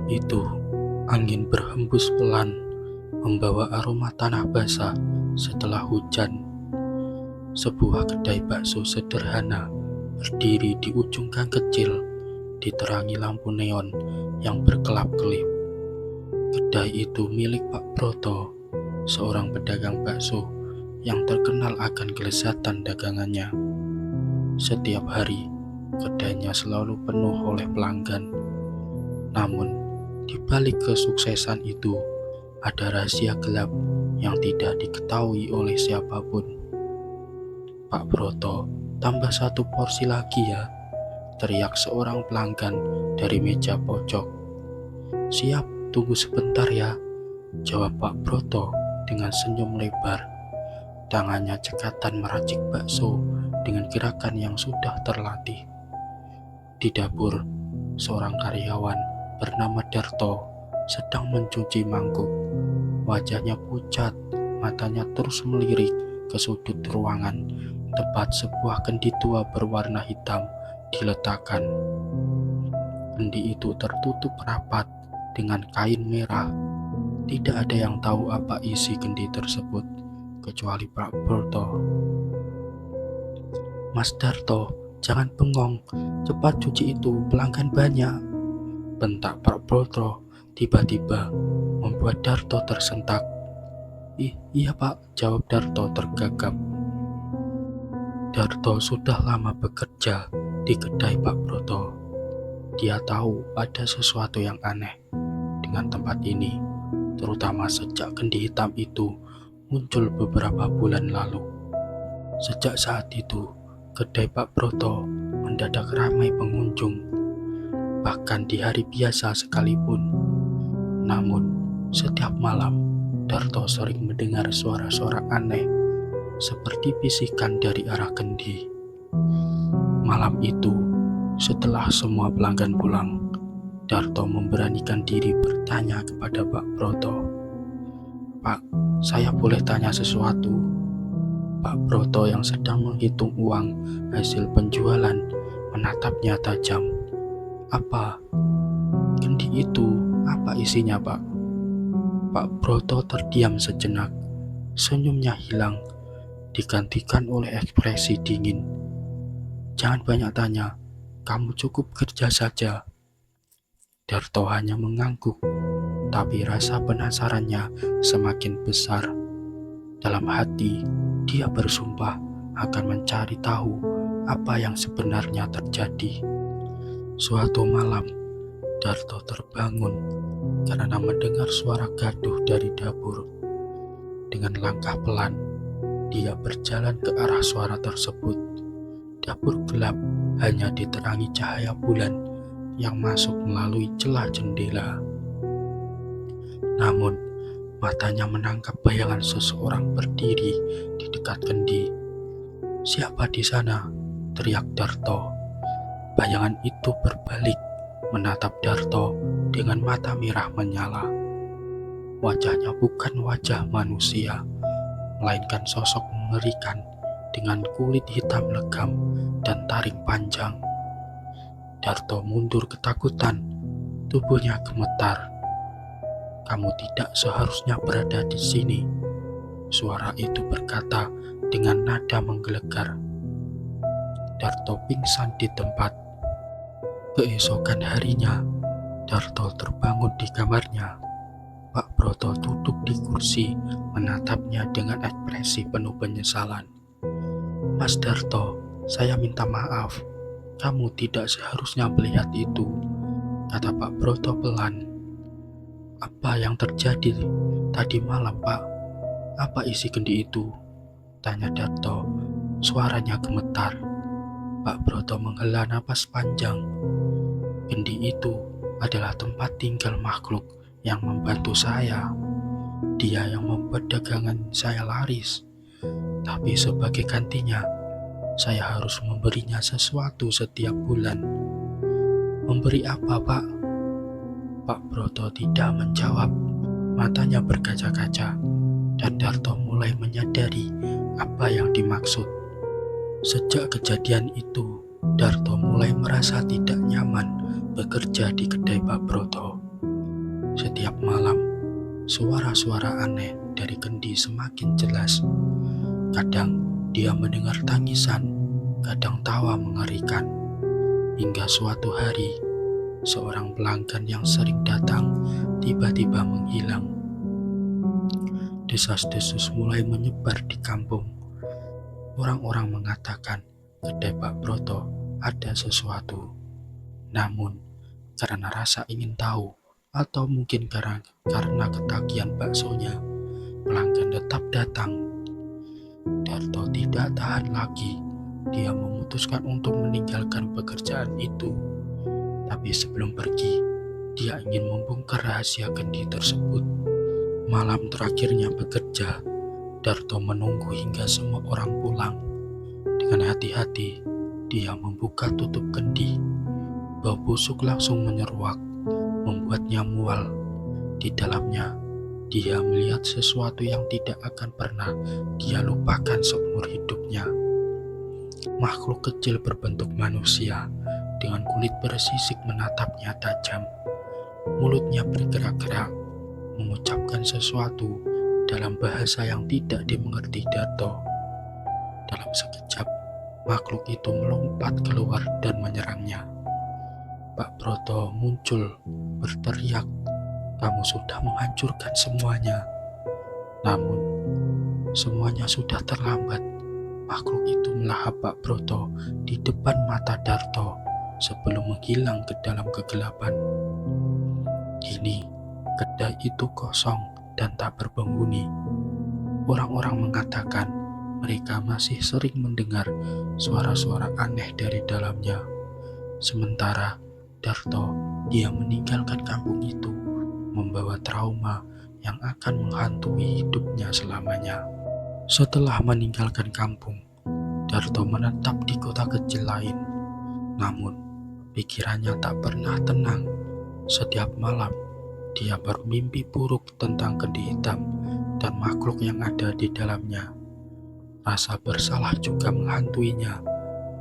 Malam itu, angin berhembus pelan, membawa aroma tanah basah setelah hujan. Sebuah kedai bakso sederhana berdiri di ujung gang kecil, diterangi lampu neon yang berkelap-kelip. Kedai itu milik Pak Broto, seorang pedagang bakso yang terkenal akan kelezatan dagangannya. Setiap hari, kedainya selalu penuh oleh pelanggan. Namun, di balik kesuksesan itu, ada rahasia gelap yang tidak diketahui oleh siapapun. Pak Broto, tambah satu porsi lagi ya, teriak seorang pelanggan dari meja pojok. Siap, tunggu sebentar ya, jawab Pak Broto dengan senyum lebar. Tangannya cekatan meracik bakso dengan gerakan yang sudah terlatih. Di dapur, seorang karyawan bernama Darto sedang mencuci mangkuk. Wajahnya pucat, matanya terus melirik ke sudut ruangan tempat sebuah kendi tua berwarna hitam diletakkan. Kendi itu tertutup rapat dengan kain merah. Tidak ada yang tahu apa isi kendi tersebut kecuali Pak Broto. Mas Darto, jangan bengong, cepat cuci itu, pelanggan banyak, bentak Pak Broto tiba-tiba membuat Darto tersentak. Iya Pak, jawab Darto tergagap. Darto sudah lama bekerja di kedai Pak Broto. Dia tahu ada sesuatu yang aneh dengan tempat ini, terutama sejak kendi hitam itu muncul beberapa bulan lalu. Sejak saat itu, kedai Pak Broto mendadak ramai pengunjung, bahkan di hari biasa sekalipun. Namun, setiap malam, Darto sering mendengar suara-suara aneh, seperti bisikan dari arah kendi. Malam itu, setelah semua pelanggan pulang, Darto memberanikan diri bertanya kepada Pak Broto. Pak, saya boleh tanya sesuatu? Pak Broto yang sedang menghitung uang hasil penjualan menatapnya tajam. Apa? Kendi itu, apa isinya Pak? Pak Broto terdiam sejenak. Senyumnya hilang, digantikan oleh ekspresi dingin. Jangan banyak tanya, kamu cukup kerja saja. Darto hanya mengangguk, tapi rasa penasarannya semakin besar. Dalam hati, dia bersumpah akan mencari tahu apa yang sebenarnya terjadi. Suatu malam, Darto terbangun karena mendengar suara gaduh dari dapur. Dengan langkah pelan, dia berjalan ke arah suara tersebut. Dapur gelap, hanya diterangi cahaya bulan yang masuk melalui celah jendela. Namun, matanya menangkap bayangan seseorang berdiri di dekat kendi. Siapa di sana? Teriak Darto. Bayangan itu berbalik, menatap Darto dengan mata merah menyala. Wajahnya bukan wajah manusia, melainkan sosok mengerikan dengan kulit hitam legam dan taring panjang. Darto mundur ketakutan, tubuhnya gemetar. Kamu tidak seharusnya berada di sini, suara itu berkata dengan nada menggelegar. Darto pingsan di tempat. Keesokan harinya, Darto terbangun di kamarnya. Pak Broto duduk di kursi, menatapnya dengan ekspresi penuh penyesalan. Mas Darto, saya minta maaf. Kamu tidak seharusnya melihat itu, kata Pak Broto pelan. Apa yang terjadi tadi malam, Pak? Apa isi kendi itu? Tanya Darto. Suaranya gemetar. Pak Broto menghela napas panjang. Kendi itu adalah tempat tinggal makhluk yang membantu saya. Dia yang membuat dagangan saya laris. Tapi sebagai gantinya, saya harus memberinya sesuatu setiap bulan. Memberi apa, Pak? Pak Broto tidak menjawab. Matanya berkaca-kaca, dan Darto mulai menyadari apa yang dimaksud. Sejak kejadian itu, Darto mulai merasa tidak nyaman bekerja di kedai Pak Broto. Setiap malam, suara-suara aneh dari Kendi semakin jelas. Kadang dia mendengar tangisan, kadang tawa mengerikan. Hingga suatu hari, seorang pelanggan yang sering datang tiba-tiba menghilang. Desas-desus mulai menyebar di kampung. Orang-orang mengatakan kedai Pak Broto ada sesuatu. Namun, karena rasa ingin tahu, atau mungkin karena ketagihan baksonya, pelanggan tetap datang. Darto tidak tahan lagi. Dia memutuskan untuk meninggalkan pekerjaan itu. Tapi sebelum pergi, dia ingin membongkar rahasia Kendi tersebut. Malam terakhirnya bekerja, Darto menunggu hingga semua orang pulang. Dengan hati-hati, dia membuka tutup Kendi. Bau busuk langsung menyeruak, membuatnya mual. Di dalamnya, dia melihat sesuatu yang tidak akan pernah dia lupakan seumur hidupnya. Makhluk kecil berbentuk manusia, dengan kulit bersisik menatapnya tajam. Mulutnya bergerak-gerak, mengucapkan sesuatu dalam bahasa yang tidak dimengerti Darto. Dalam sekejap, makhluk itu melompat keluar dan menyerangnya. Pak Broto muncul, berteriak, "Kamu sudah menghancurkan semuanya." Namun, semuanya sudah terlambat. Makhluk itu melahap Pak Broto di depan mata Darto sebelum menghilang ke dalam kegelapan. Kini, kedai itu kosong dan tak berpenghuni. Orang-orang mengatakan mereka masih sering mendengar suara-suara aneh dari dalamnya. Sementara Darto, dia meninggalkan kampung itu, membawa trauma yang akan menghantui hidupnya selamanya. Setelah meninggalkan kampung, Darto menetap di kota kecil lain. Namun, pikirannya tak pernah tenang. Setiap malam, dia bermimpi buruk tentang Kendi hitam dan makhluk yang ada di dalamnya. Rasa bersalah juga menghantuinya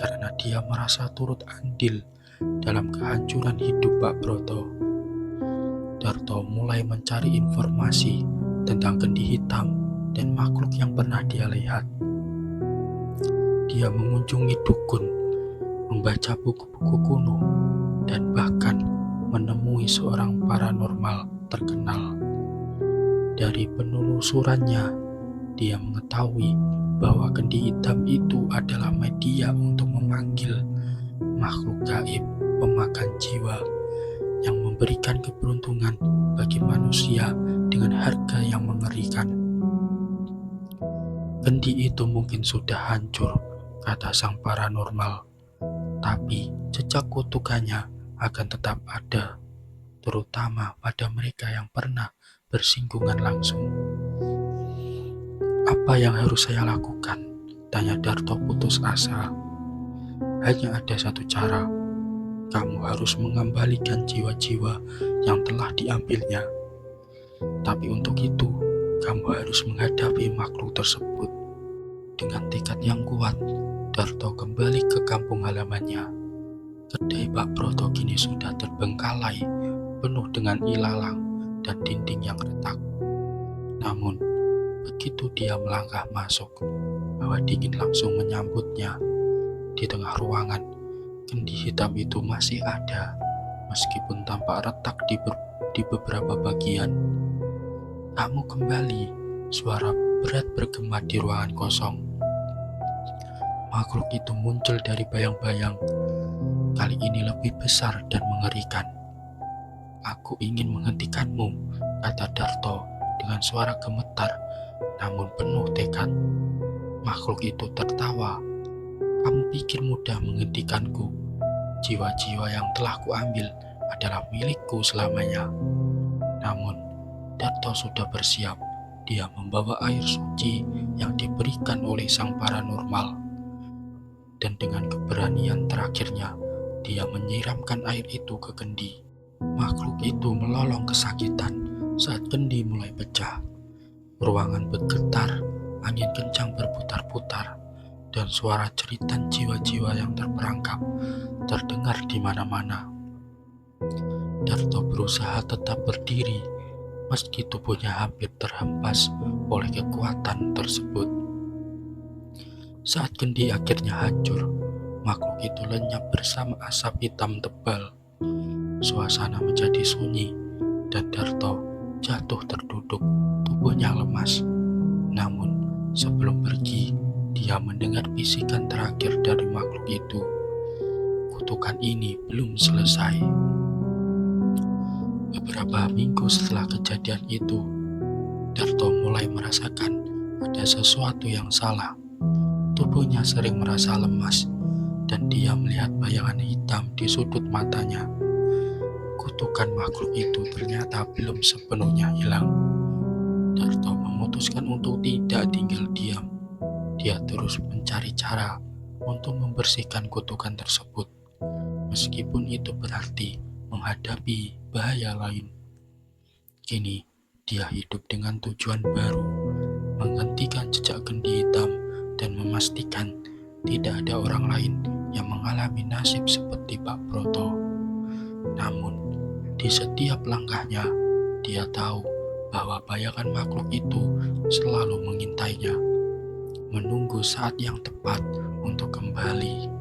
karena dia merasa turut andil dalam kehancuran hidup Pak Broto. Darto mulai mencari informasi tentang Kendi hitam dan makhluk yang pernah dia lihat. Dia mengunjungi dukun, membaca buku-buku kuno, dan bahkan menemui seorang paranormal terkenal. Dari penelusurannya, dia mengetahui bahwa Kendi hitam itu adalah media untuk memanggil makhluk gaib pemakan jiwa yang memberikan keberuntungan bagi manusia dengan harga yang mengerikan. Kendi itu mungkin sudah hancur, kata sang paranormal, tapi jejak kutukannya akan tetap ada, terutama pada mereka yang pernah bersinggungan langsung. "Apa yang harus saya lakukan?" tanya Darto putus asa. "Hanya ada satu cara. Kamu harus mengembalikan jiwa-jiwa yang telah diambilnya. Tapi untuk itu, kamu harus menghadapi makhluk tersebut." Dengan tekad yang kuat, Darto kembali ke kampung halamannya. Kedai Pak Broto kini sudah terbengkalai, penuh dengan ilalang dan dinding yang retak. Namun, begitu dia melangkah masuk, hawa dingin langsung menyambutnya. Di tengah ruangan, Kendi hitam itu masih ada, meskipun tampak retak di beberapa bagian. "Kamu kembali," suara berat bergema di ruangan kosong. Makhluk itu muncul dari bayang-bayang, kali ini lebih besar dan mengerikan. "Aku ingin menghentikanmu," kata Darto dengan suara gemetar, namun penuh tekad. Makhluk itu tertawa. "Kamu pikir mudah menghentikanku? Jiwa-jiwa yang telah kuambil adalah milikku selamanya." Namun, Darto sudah bersiap. Dia membawa air suci yang diberikan oleh sang paranormal. Dan dengan keberanian terakhirnya, dia menyiramkan air itu ke Kendi. Makhluk itu melolong kesakitan saat Kendi mulai pecah. Ruangan bergetar, angin kencang berputar-putar, dan suara jeritan jiwa-jiwa yang terperangkap terdengar di mana-mana. Darto berusaha tetap berdiri meski tubuhnya hampir terhempas oleh kekuatan tersebut. Saat kendi akhirnya hancur, makhluk itu lenyap bersama asap hitam tebal. Suasana menjadi sunyi dan Darto jatuh terduduk, tubuhnya lemas. Namun sebelum pergi, dia mendengar bisikan terakhir dari makhluk itu. Kutukan ini belum selesai. Beberapa minggu setelah kejadian itu, Darto mulai merasakan ada sesuatu yang salah. Tubuhnya sering merasa lemas dan dia melihat bayangan hitam di sudut matanya. Kutukan makhluk itu ternyata belum sepenuhnya hilang. Darto memutuskan untuk tidak tinggal diam. Dia terus mencari cara untuk membersihkan kutukan tersebut, meskipun itu berarti menghadapi bahaya lain. Kini, dia hidup dengan tujuan baru, menghentikan jejak kendi hitam dan memastikan tidak ada orang lain yang mengalami nasib seperti Pak Broto. Namun, di setiap langkahnya, dia tahu bahwa bayangan makhluk itu selalu mengintainya, menunggu saat yang tepat untuk kembali.